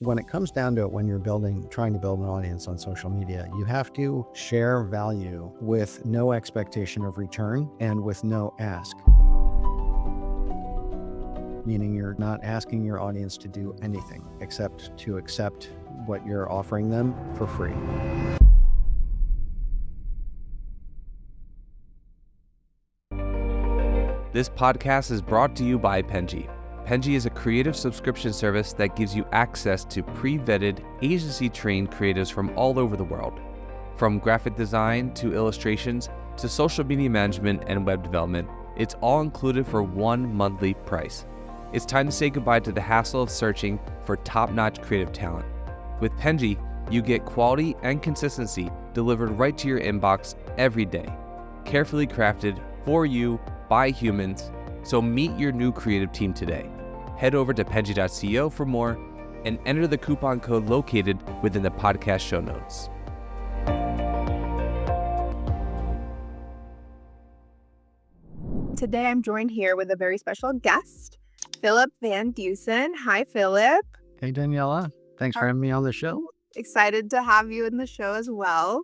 when it comes down to it, when you're trying to build an audience on social media, you have to share value with no expectation of return and with no ask. Meaning you're not asking your audience to do anything except to accept what you're offering them for free. This podcast is brought to you by Penji. Penji is a creative subscription service that gives you access to pre-vetted, agency-trained creatives from all over the world. From graphic design to illustrations to social media management and web development, it's all included for one monthly price. It's time to say goodbye to the hassle of searching for top-notch creative talent. With Penji, you get quality and consistency delivered right to your inbox every day, carefully crafted for you by humans. So meet your new creative team today. Head over to penji.co for more and enter the coupon code located within the podcast show notes. Today I'm joined here with a very special guest, Philip Van Dusen. Hi, Philip. Hey, Daniela. Thanks for having me on the show. Excited to have you in the show as well.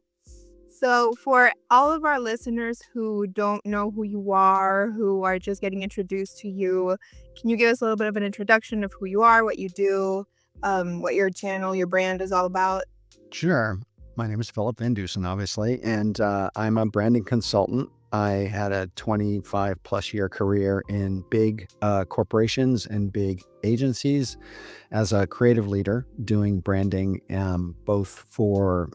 So for all of our listeners who don't know who you are, who are just getting introduced to you, can you give us a little bit of an introduction of who you are, what you do, what your channel, your brand is all about? Sure. My name is Philip Van Dusen, obviously, and I'm a branding consultant. I had a 25 plus year career in big corporations and big agencies as a creative leader doing branding, both for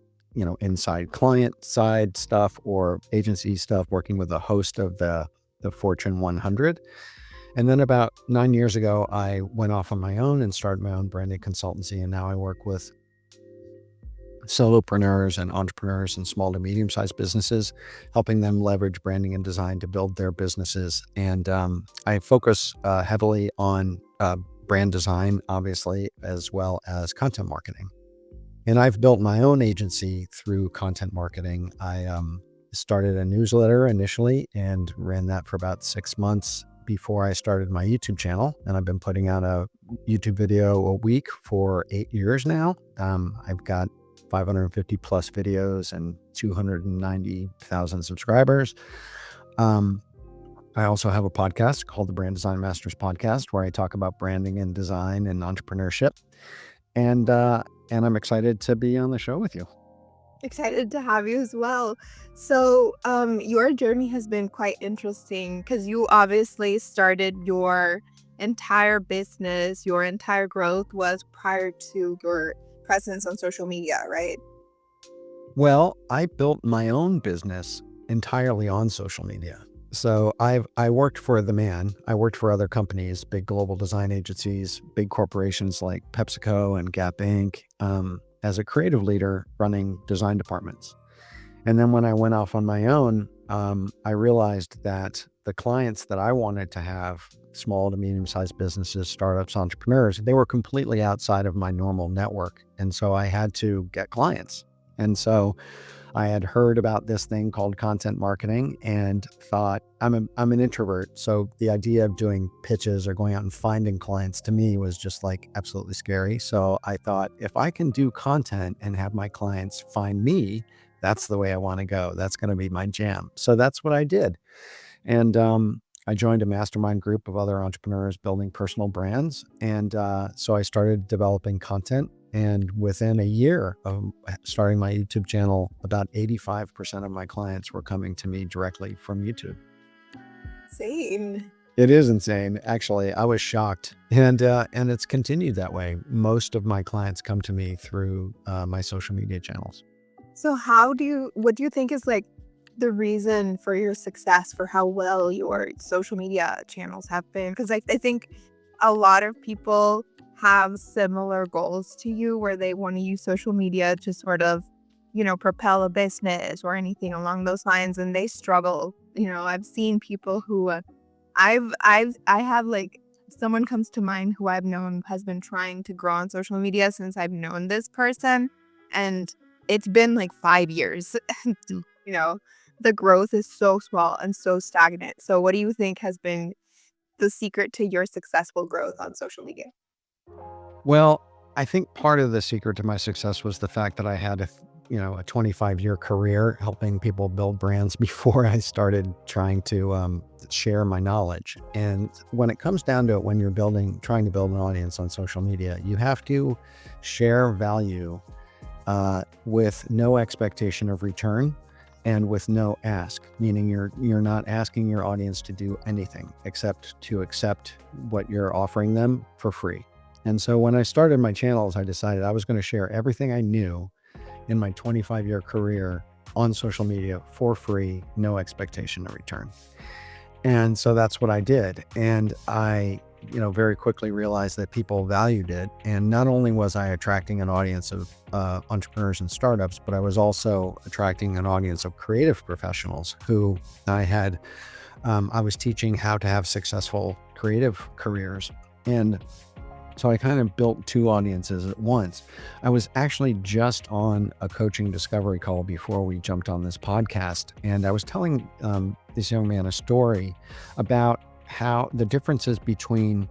inside client side stuff or agency stuff, working with a host of the Fortune 100. And then about 9 years ago, I went off on my own and started my own branding consultancy. And now I work with solopreneurs and entrepreneurs and small to medium-sized businesses, helping them leverage branding and design to build their businesses. And I focus heavily on brand design, obviously, as well as content marketing. And I've built my own agency through content marketing. I started a newsletter initially and ran that for about 6 months before I started my YouTube channel. And I've been putting out a YouTube video a week for 8 years now. I've got 550 plus videos and 290,000 subscribers. I also have a podcast called the Brand Design Masters Podcast, where I talk about branding and design and entrepreneurship. And I'm excited to be on the show with you. Excited to have you as well. So your journey has been quite interesting because you obviously started your entire business, your entire growth was prior to your presence on social media, right? Well, I built my own business entirely on social media. So I worked for the man. I worked for other companies, big global design agencies, big corporations like PepsiCo and Gap Inc. As a creative leader running design departments. And then when I went off on my own, I realized that the clients that I wanted to have, small to medium-sized businesses, startups, entrepreneurs, they were completely outside of my normal network. And so I had to get clients. And so I had heard about this thing called content marketing and thought, I'm an introvert. So the idea of doing pitches or going out and finding clients to me was just like absolutely scary. So I thought, if I can do content and have my clients find me, that's the way I want to go. That's going to be my jam. So that's what I did. And I joined a mastermind group of other entrepreneurs building personal brands. And so I started developing content. And within a year of starting my YouTube channel, about 85% of my clients were coming to me directly from YouTube. Insane. It is insane. Actually, I was shocked. And it's continued that way. Most of my clients come to me through my social media channels. So what do you think is like the reason for your success, for how well your social media channels have been? Because I think a lot of people have similar goals to you where they want to use social media to sort of, propel a business or anything along those lines, and they struggle. I've seen people who I have like someone comes to mind who I've known has been trying to grow on social media since I've known this person, and it's been like 5 years. The growth is so small and so stagnant. So what do you think has been the secret to your successful growth on social media? Well, I think part of the secret to my success was the fact that I had a 25-year career helping people build brands before I started trying to share my knowledge. And when it comes down to it, when you're trying to build an audience on social media, you have to share value with no expectation of return and with no ask, meaning you're not asking your audience to do anything except to accept what you're offering them for free. And so when I started my channels, I decided I was going to share everything I knew in my 25-year career on social media for free, no expectation of return. And so that's what I did. And I, very quickly realized that people valued it. And not only was I attracting an audience of entrepreneurs and startups, but I was also attracting an audience of creative professionals who I was teaching how to have successful creative careers. And so I kind of built two audiences at once. I was actually just on a coaching discovery call before we jumped on this podcast. And I was telling this young man a story about how the differences between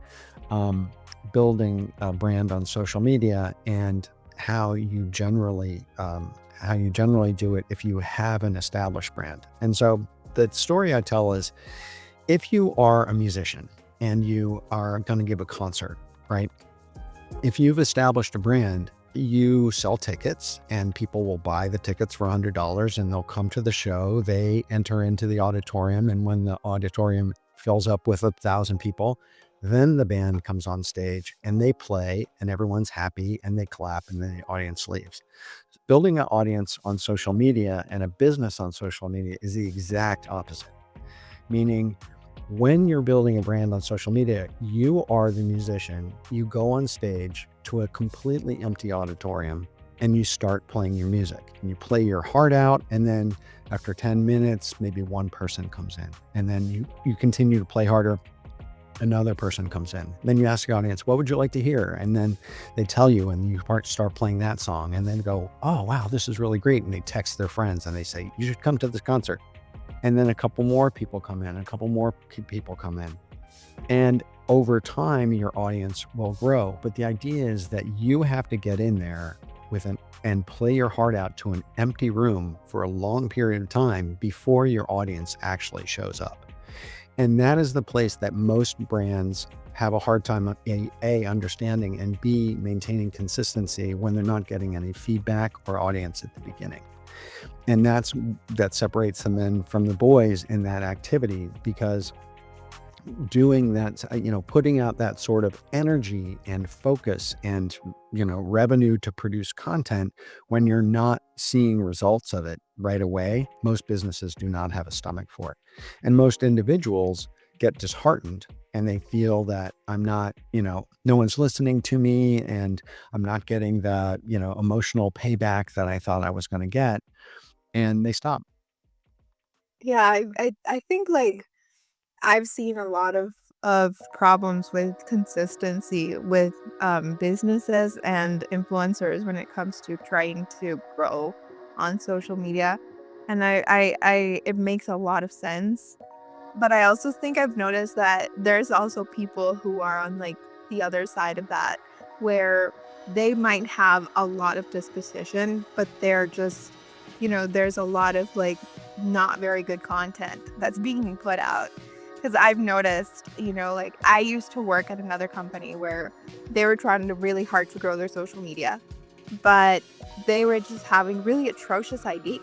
building a brand on social media and how you generally do it if you have an established brand. And so the story I tell is, if you are a musician and you are going to give a concert, right? If you've established a brand, you sell tickets and people will buy the tickets for $100 and they'll come to the show. They enter into the auditorium, and when the auditorium fills up with 1,000 people, then the band comes on stage and they play and everyone's happy and they clap and then the audience leaves. Building an audience on social media and a business on social media is the exact opposite. Meaning, when you're building a brand on social media, you are the musician. You go on stage to a completely empty auditorium and you start playing your music. And you play your heart out, and then after 10 minutes, maybe one person comes in. And then you continue to play harder. Another person comes in. Then you ask the audience, what would you like to hear? And then they tell you, and you start playing that song, and then go, oh, wow, this is really great. And they text their friends and they say, you should come to this concert. And then a couple more people come in, a couple more people come in. And over time, your audience will grow. But the idea is that you have to get in there and play your heart out to an empty room for a long period of time before your audience actually shows up. And that is the place that most brands have a hard time, A, understanding, and B, maintaining consistency when they're not getting any feedback or audience at the beginning. And that separates the men from the boys in that activity, because doing that, putting out that sort of energy and focus and, revenue to produce content when you're not seeing results of it right away, most businesses do not have a stomach for it. And most individuals get disheartened and they feel that I'm not, no one's listening to me and I'm not getting the, emotional payback that I thought I was going to get. And they stop. Yeah, I think like I've seen a lot of problems with consistency with businesses and influencers when it comes to trying to grow on social media. And it makes a lot of sense. But I also think I've noticed that there's also people who are on like the other side of that, where they might have a lot of disposition, but they're just, there's a lot of like not very good content that's being put out. Because I've noticed, like I used to work at another company where they were trying to really hard to grow their social media, but they were just having really atrocious ideas.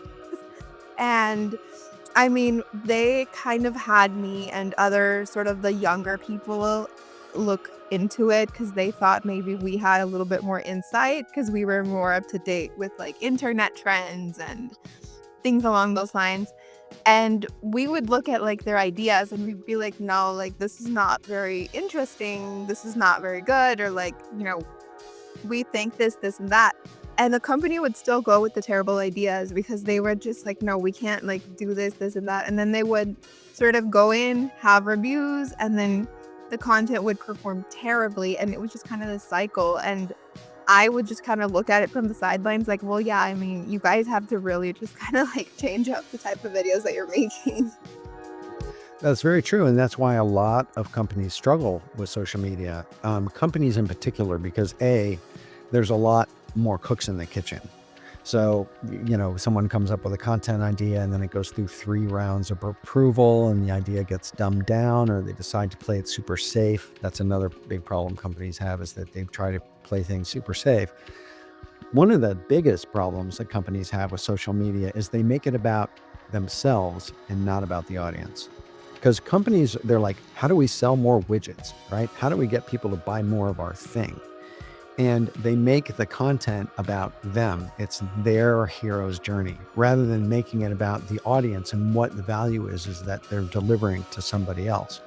And I mean, they kind of had me and other sort of the younger people look into it because they thought maybe we had a little bit more insight because we were more up to date with like internet trends and things along those lines. And we would look at like their ideas and we'd be like, no, like this is not very interesting. This is not very good. Or like, we think this, and that. And the company would still go with the terrible ideas because they were just like, no, we can't like do this, and that. And then they would sort of go in, have reviews, and then the content would perform terribly. And it was just kind of this cycle. And I would just kind of look at it from the sidelines like, well, yeah, I mean, you guys have to really just kind of like change up the type of videos that you're making. That's very true. And that's why a lot of companies struggle with social media, companies in particular, because A, there's a lot more cooks in the kitchen. So, someone comes up with a content idea and then it goes through 3 rounds of approval and the idea gets dumbed down, or they decide to play it super safe. That's another big problem companies have, is that they try to play things super safe. One of the biggest problems that companies have with social media is they make it about themselves and not about the audience. Because companies, they're like, how do we sell more widgets, right? How do we get people to buy more of our thing? And they make the content about them. It's their hero's journey, rather than making it about the audience and what the value is that they're delivering to somebody else.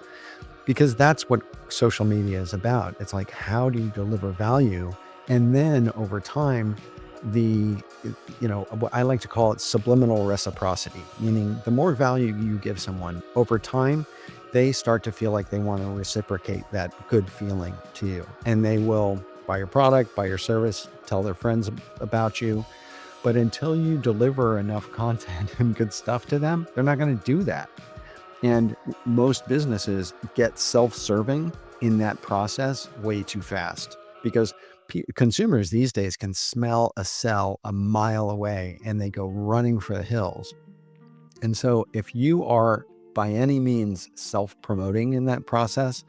Because that's what social media is about. It's like, how do you deliver value? And then over time, what I like to call it subliminal reciprocity, meaning the more value you give someone over time, they start to feel like they want to reciprocate that good feeling to you. And they will buy your product, buy your service, tell their friends about you. But until you deliver enough content and good stuff to them, they're not going to do that. And most businesses get self-serving in that process way too fast, because consumers these days can smell a sell a mile away and they go running for the hills. And so if you are by any means self-promoting in that process,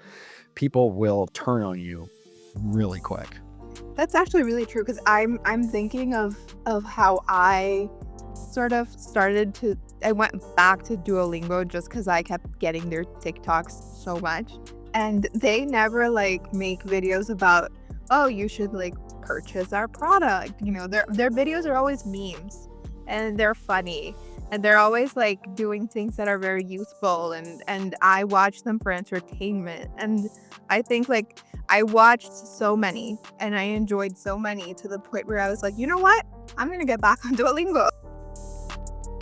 people will turn on you really quick. That's actually really true, because I'm thinking of how I sort of started to, I went back to Duolingo just because I kept getting their TikToks so much, and they never like make videos about, oh, you should like purchase our product. Their videos are always memes, and they're funny, and they're always like doing things that are very useful, and I watch them for entertainment. And I think like I watched so many and I enjoyed so many to the point where I was like, you know what? I'm gonna get back on Duolingo.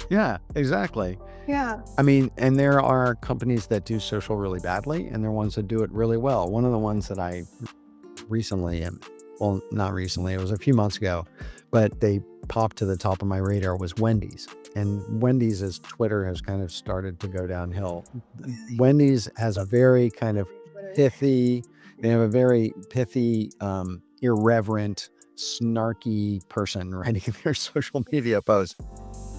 Yeah, exactly. Yeah. I mean, and there are companies that do social really badly, and there are ones that do it really well. One of the ones that I recently, well, not recently, it was a few months ago, but they popped to the top of my radar, was Wendy's. And Wendy's, as Twitter has kind of started to go downhill, Wendy's has a very kind of pithy, they have a very pithy, irreverent, snarky person writing their social media posts.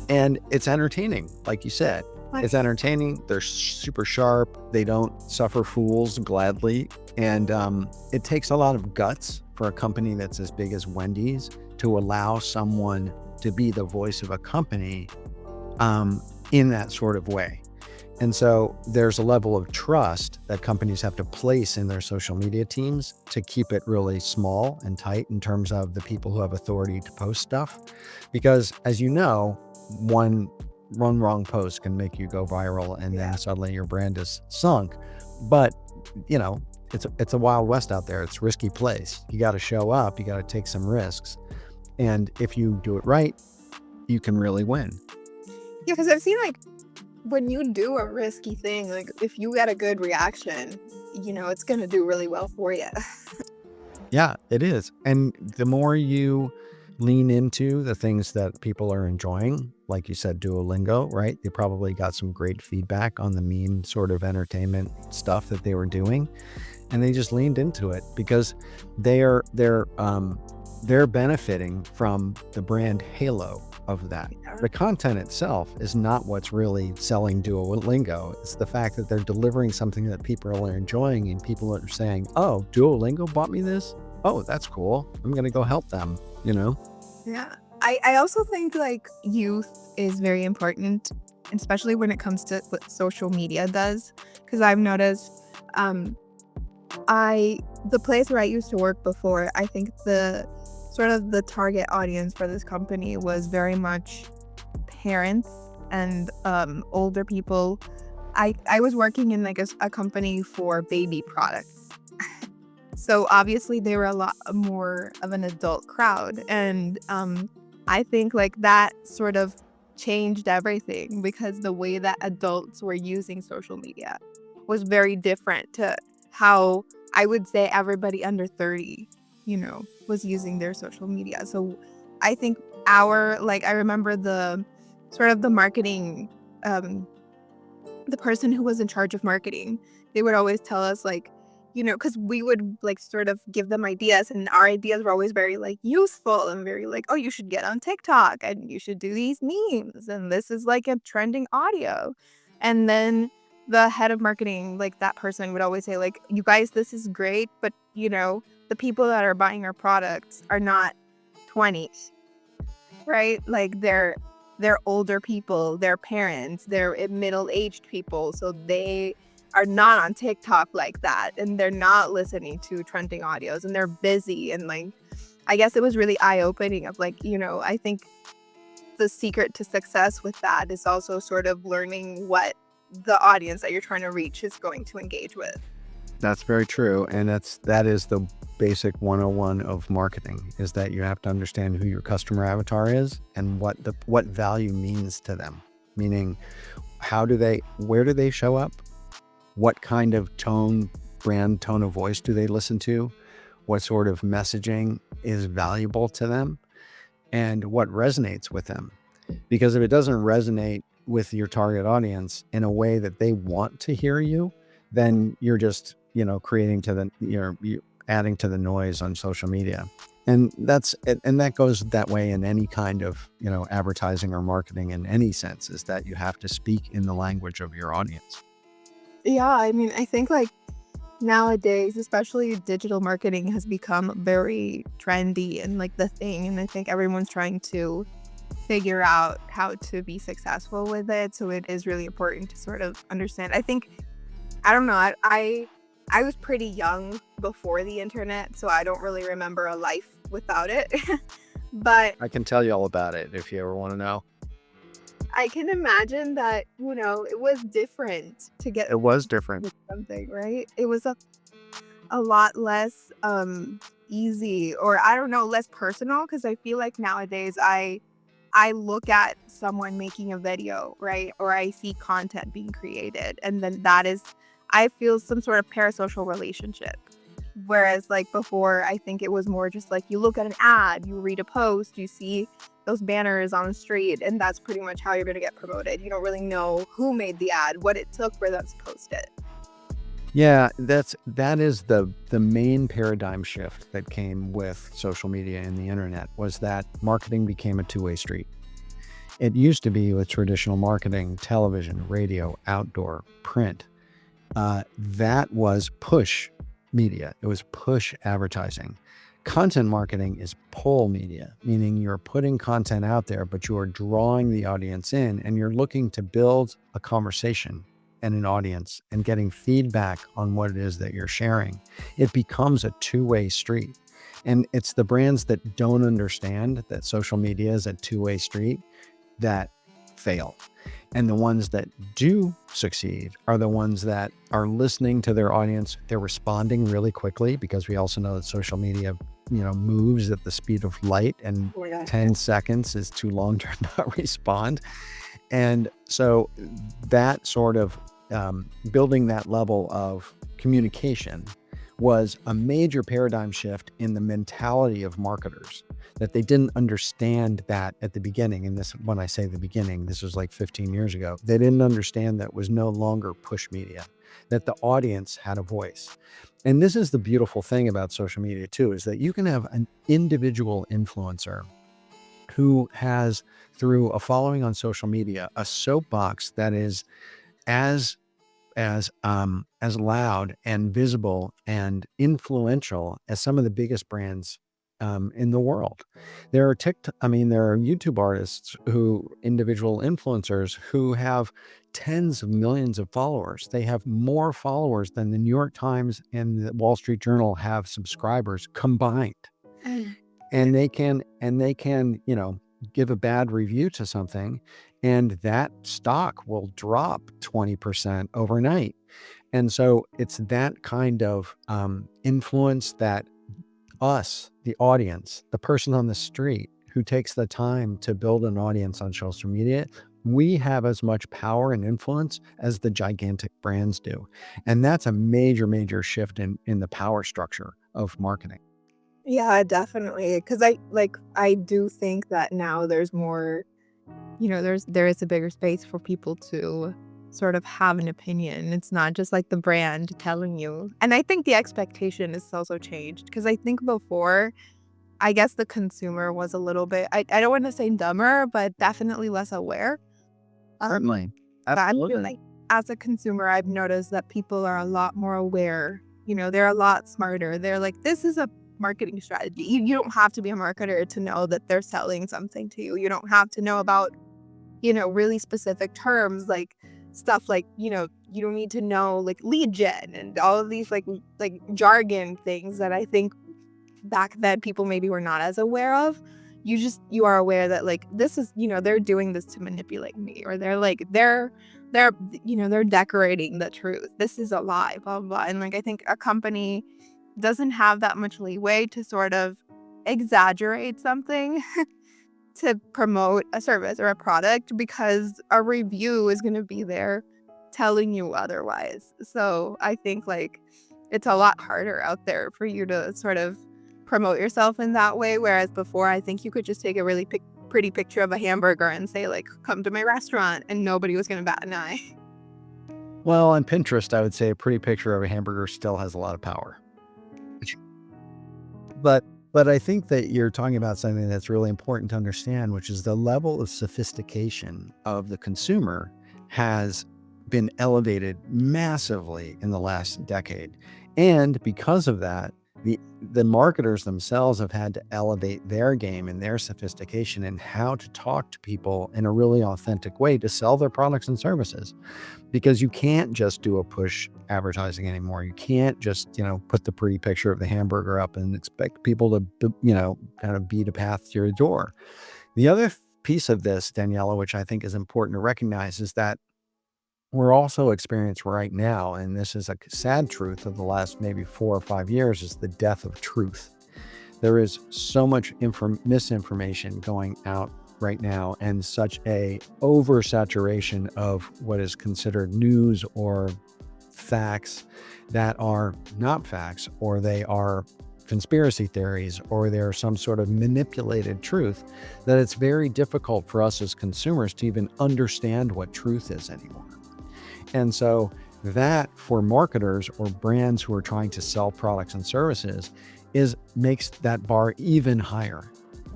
And it's entertaining, like you said. It's entertaining. They're super sharp. They don't suffer fools gladly. And it takes a lot of guts for a company that's as big as Wendy's to allow someone to be the voice of a company in that sort of way. And so there's a level of trust that companies have to place in their social media teams to keep it really small and tight in terms of the people who have authority to post stuff. Because as you know, one wrong post can make you go viral, and then suddenly your brand is sunk. But it's a wild west out there. It's a risky place. You got to show up. You got to take some risks. And if you do it right, you can really win. Yeah, because I've seen like when you do a risky thing, like if you get a good reaction, it's gonna do really well for you. Yeah, it is. And the more you lean into the things that people are enjoying, like you said, Duolingo, right? They probably got some great feedback on the meme sort of entertainment stuff that they were doing, and they just leaned into it because they're benefiting from the brand halo of that. The content itself is not what's really selling Duolingo. It's the fact that they're delivering something that people are enjoying, and people are saying, oh, Duolingo bought me this? Oh, that's cool. I'm going to go help them, Yeah. I also think like youth is very important, especially when it comes to what social media does. Because I've noticed the place where I used to work before, I think the sort of the target audience for this company was very much parents and older people. I was working in like a company for baby products. So obviously they were a lot more of an adult crowd. And I think like that sort of changed everything, because the way that adults were using social media was very different to how I would say everybody under 30, was using their social media. So I think I remember the sort of the marketing, the person who was in charge of marketing, they would always tell us like, because we would like sort of give them ideas, and our ideas were always very like useful and very like, oh, you should get on TikTok and you should do these memes, and this is like a trending audio. And then the head of marketing, like that person would always say, like, you guys, this is great, but the people that are buying our products are not 20s, right? Like they're older people, they're parents, they're middle-aged people, so they are not on TikTok like that, and they're not listening to trending audios, and they're busy. And like, I guess it was really eye-opening of like, I think the secret to success with that is also sort of learning what the audience that you're trying to reach is going to engage with. That's very true. And that is the basic 101 of marketing, is that you have to understand who your customer avatar is and what value means to them. Meaning, where do they show up? What kind of brand tone of voice do they listen to? What sort of messaging is valuable to them? And what resonates with them? Because if it doesn't resonate with your target audience in a way that they want to hear you, then you're just, you're adding to the noise on social media. And that goes that way in any kind of, advertising or marketing in any sense, is that you have to speak in the language of your audience. Yeah, I mean, I think like nowadays, especially digital marketing has become very trendy and like the thing. And I think everyone's trying to figure out how to be successful with it. So it is really important to sort of understand. I don't know, I was pretty young before the internet, so I don't really remember a life without it. But I can tell you all about it if you ever want to know. I can imagine that, it was different to get It was different. with something, right? It was a lot less easy, or I don't know, less personal, because I feel like nowadays I look at someone making a video, right? Or I see content being created, and then I feel some sort of parasocial relationship. Whereas like before, I think it was more just like you look at an ad, you read a post, you see those banners on the street, and that's pretty much how you're going to get promoted. You don't really know who made the ad, what it took for them to post it. Yeah, that is the main paradigm shift that came with social media and the internet, was that marketing became a two-way street. It used to be with traditional marketing, television, radio, outdoor, print. That was push media. It was push advertising. Content marketing is pull media, meaning you're putting content out there, but you are drawing the audience in, and you're looking to build a conversation and an audience and getting feedback on what it is that you're sharing. It becomes a two-way street. And it's the brands that don't understand that social media is a two-way street that fail. And the ones that do succeed are the ones that are listening to their audience. They're responding really quickly, because we also know that social media, moves at the speed of light, and 10 seconds is too long to not respond. And so that sort of building that level of communication was a major paradigm shift in the mentality of marketers, that they didn't understand that at the beginning. And this, when I say the beginning, this was like 15 years ago. They didn't understand that it was no longer push media, that the audience had a voice. And this is the beautiful thing about social media too, is that you can have an individual influencer who has, through a following on social media, a soapbox that is as loud and visible and influential as some of the biggest brands in the world. There are YouTube artists, individual influencers who have tens of millions of followers. They have more followers than the New York Times and the Wall Street Journal have subscribers combined. And they can, give a bad review to something, and that stock will drop 20% overnight. And so it's that kind of influence that us, the audience, the person on the street who takes the time to build an audience on social media, we have as much power and influence as the gigantic brands do. And that's a major, major shift in the power structure of marketing. Yeah, definitely. Because I do think that now there's more, there is a bigger space for people to sort of have an opinion. It's not just like the brand telling you. And I think the expectation is also changed, because I think before, I guess the consumer was a little bit, I don't want to say dumber, but definitely less aware. Certainly. But I feel Absolutely. like as a consumer, I've noticed that people are a lot more aware. They're a lot smarter. They're like, this is a marketing strategy. You don't have to be a marketer to know that they're selling something to you. You don't have to know about, really specific terms, like stuff like, you don't need to know like lead gen and all of these like jargon things that I think back then people maybe were not as aware of. You are aware that like this is, they're doing this to manipulate me, or they're decorating the truth. This is a lie, blah blah blah. And like I think a company doesn't have that much leeway to sort of exaggerate something to promote a service or a product, because a review is going to be there telling you otherwise. So I think like it's a lot harder out there for you to sort of promote yourself in that way. Whereas before, I think you could just take a really pretty picture of a hamburger and say like, come to my restaurant, and nobody was going to bat an eye. Well, on Pinterest, I would say a pretty picture of a hamburger still has a lot of power. But I think that you're talking about something that's really important to understand, which is the level of sophistication of the consumer has been elevated massively in the last decade. And because of that, the marketers themselves have had to elevate their game and their sophistication and how to talk to people in a really authentic way to sell their products and services. Because you can't just do a push advertising anymore. You can't just, put the pretty picture of the hamburger up and expect people to, kind of beat a path to your door. The other piece of this, Daniela, which I think is important to recognize, is that we're also experiencing right now, and this is a sad truth of the last maybe 4 or 5 years, is the death of truth. There is so much misinformation going out right now, and such a oversaturation of what is considered news or facts that are not facts, or they are conspiracy theories, or they're some sort of manipulated truth, that it's very difficult for us as consumers to even understand what truth is anymore. And so that, for marketers or brands who are trying to sell products and services, makes that bar even higher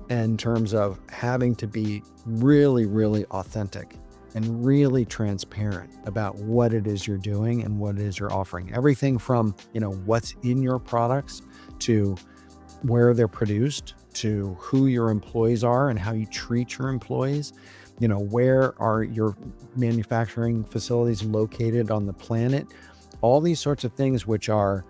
in terms of having to be really, really authentic and really transparent about what it is you're doing and what it is you're offering. Everything from, what's in your products, to where they're produced, to who your employees are and how you treat your employees. Where are your manufacturing facilities located on the planet? All these sorts of things, which are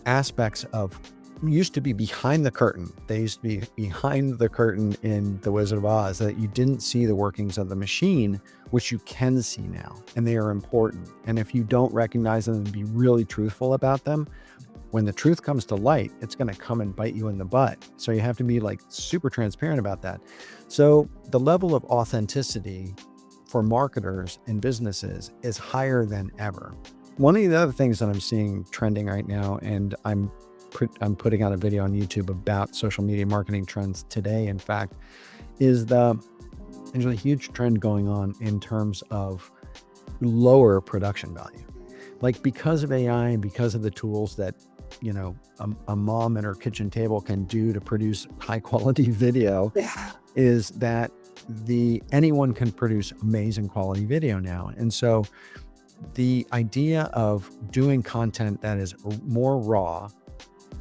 aspects of, used to be behind the curtain. They used to be behind the curtain in The Wizard of Oz, that you didn't see the workings of the machine, which you can see now, and they are important. And if you don't recognize them and be really truthful about them, when the truth comes to light, it's going to come and bite you in the butt. So you have to be like super transparent about that. So the level of authenticity for marketers and businesses is higher than ever. One of the other things that I'm seeing trending right now, and I'm putting out a video on YouTube about social media marketing trends today, in fact, is there's a huge trend going on in terms of lower production value. Like, because of AI and because of the tools that a mom at her kitchen table can do to produce high quality video, Yeah. is that anyone can produce amazing quality video now. And so the idea of doing content that is more raw,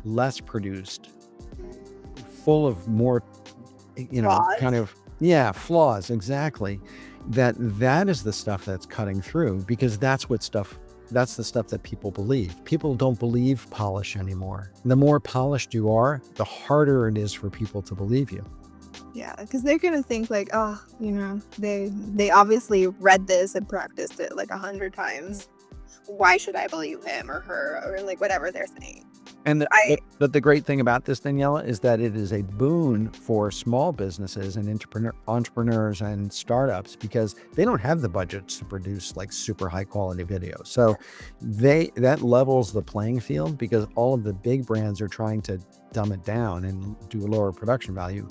less produced, full of more, Flaws. kind of, flaws, exactly, that is the stuff that's cutting through, because that's the stuff that people believe. People don't believe polish anymore. The more polished you are, the harder it is for people to believe you. Yeah, because they're gonna think like, oh, they obviously read this and practiced it like 100 times. Why should I believe him or her, or like whatever they're saying? And I the great thing about this, Daniela, is that it is a boon for small businesses and entrepreneurs and startups, because they don't have the budgets to produce like super high quality videos. So that levels the playing field, because all of the big brands are trying to dumb it down and do a lower production value,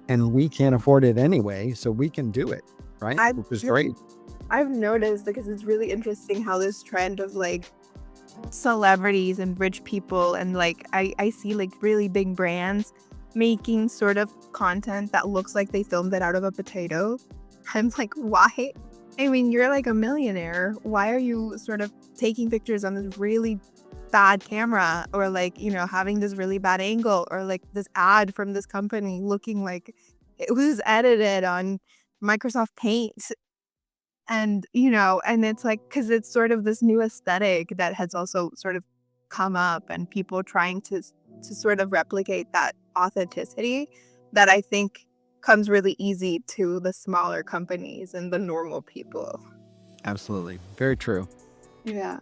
and we can't afford it anyway, so we can do it, right? I Which is great. I've noticed, because it's really interesting how this trend of like celebrities and rich people and like I see like really big brands making sort of content that looks like they filmed it out of a potato. I'm like, why? I mean, you're like a millionaire. Why are you sort of taking pictures on this really bad camera, or like, having this really bad angle, or like this ad from this company looking like it was edited on Microsoft Paint? And it's like, because it's sort of this new aesthetic that has also sort of come up, and people trying to sort of replicate that authenticity that I think comes really easy to the smaller companies and the normal people. Absolutely. Very true. Yeah.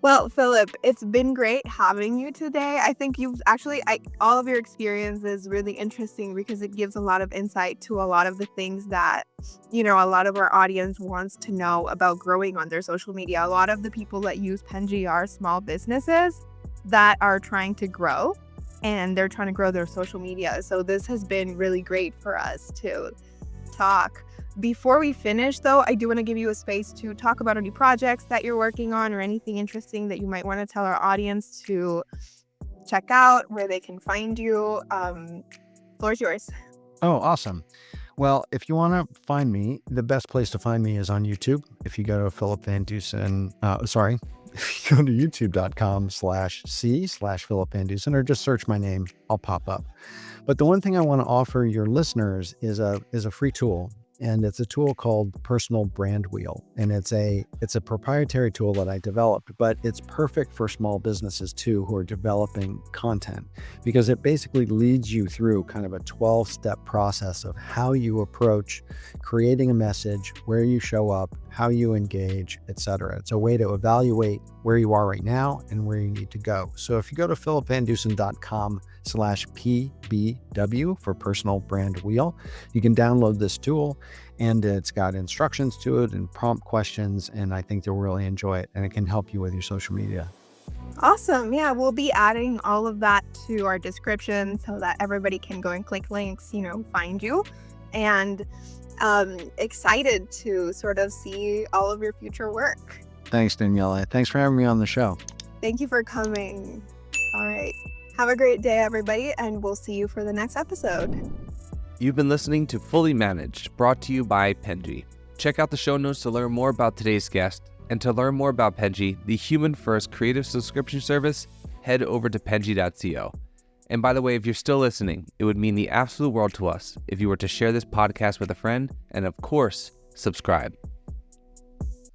Well, Philip, it's been great having you today. I think you've actually, all of your experience is really interesting because it gives a lot of insight to a lot of the things that, a lot of our audience wants to know about growing on their social media. A lot of the people that use Penji are small businesses that are trying to grow, and they're trying to grow their social media. So this has been really great for us to talk. Before we finish, though, I do want to give you a space to talk about any projects that you're working on or anything interesting that you might want to tell our audience to check out, where they can find you. Floor's yours. Oh, awesome. Well, if you want to find me, the best place to find me is on YouTube. If you go to Philip Van Dusen, if you go to youtube.com/c/Philip Van Dusen, or just search my name, I'll pop up. But the one thing I want to offer your listeners is a free tool. And it's a tool called Personal Brand Wheel. And it's a proprietary tool that I developed, but it's perfect for small businesses too, who are developing content, because it basically leads you through kind of a 12-step process of how you approach creating a message, where you show up, how you engage, etc. It's a way to evaluate where you are right now and where you need to go. So if you go to philipvandusen.com/PBW for Personal Brand Wheel, you can download this tool, and it's got instructions to it and prompt questions, and I think you'll really enjoy it, and it can help you with your social media. Awesome. Yeah, we'll be adding all of that to our description so that everybody can go and click links, find you. And excited to sort of see all of your future work. Thanks, Daniela. Thanks for having me on the show. Thank you for coming. All right. Have a great day, everybody, and we'll see you for the next episode. You've been listening to Fully Managed, brought to you by Penji. Check out the show notes to learn more about today's guest, and to learn more about Penji, the human-first creative subscription service, head over to penji.co. And by the way, if you're still listening, it would mean the absolute world to us if you were to share this podcast with a friend, and of course, subscribe.